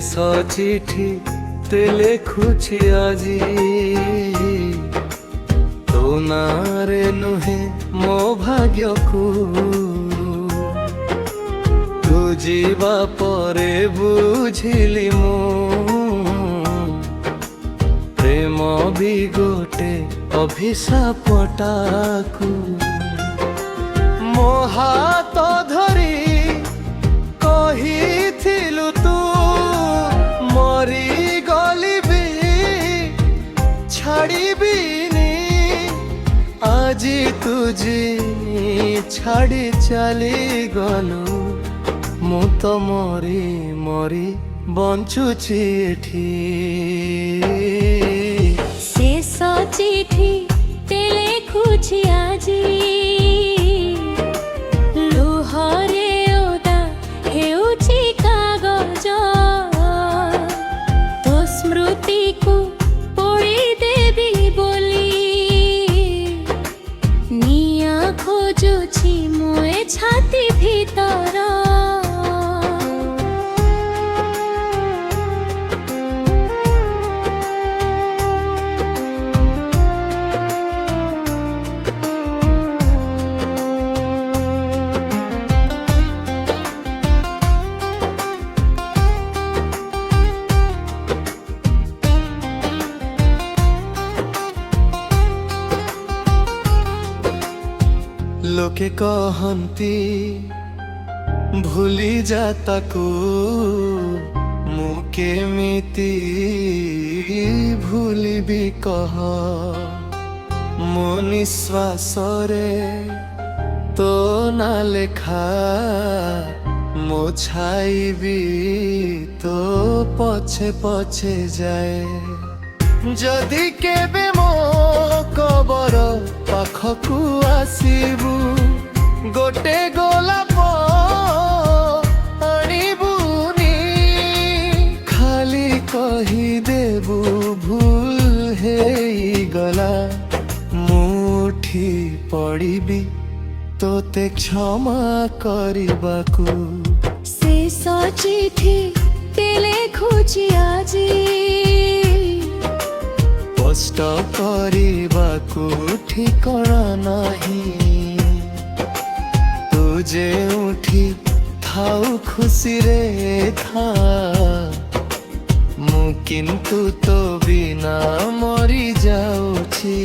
ଶେଷ ଚିଠି ତେ ଲେଖୁଛି ଆଜି ତୋ ନାଁରେ ନୁହେଁ ମୋ ଭାଗ୍ୟକୁ ତୁ ଯିବା ପରେ ବୁଝିଲି ମୁଁ ପ୍ରେମ ବି ଗୋଟେ ଅଭିଶାପଟାକୁ ମୋ ହାତ ଧରି କହିଥିଲୁ ତୁ ମରିଗଲି ବି ଛାଡ଼ିବିନି ଆଜି ତୁ ଛାଡ଼ି ଚାଲିଗଲୁ ମୁଁ ତ ମରି ମରି ବଞ୍ଚୁଛି ଏଠି ଶେଷ ଚିଠି ତେ ଲେଖୁଛି ଆଜି ଲୁହରେ ଓଦା ହେଉଛି କାଗଜ ତୋ ସ୍ମୃତିକୁ ପୋଡ଼ିଦେବି ବୋଲି ନିଆଁ ଖୋଜୁଛି ମୋ ଏ ଛାତି ଭିତର ଲୋକେ କହନ୍ତି ଭୁଲି ଯା ତାକୁ ମୁଁ କେମିତି ଭୁଲିବି କହ ମୋ ନିଶ୍ୱାସରେ ତୋ ନା ଲେଖା ମୋ ଛାଇ ବି ତୋ ପଛେ ପଛେ ଯାଏ ଯଦି କେବେ ମୋ କବର ପାଖକୁ ଆସିବୁ ଗୋଟେ ଗୋଲାପ ଆଣିବୁନି ଖାଲି କହିଦେବୁ ଭୁଲ ହେଇଗଲା ମୁଁ ଉଠି ପଡ଼ିବି ତୋତେ କ୍ଷମା କରିବାକୁ ଶେଷ ଚିଠି ତେ ଲେଖୁଛି ଆଜି କଷ୍ଟ କରିବାକୁ ଠିକଣା ନାହିଁ ତୁ ଯେଉଁଠି ଥାଉ ଖୁସିରେ ଥା ମୁଁ କିନ୍ତୁ ତୋ ବିନା ମରି ଯାଉଛି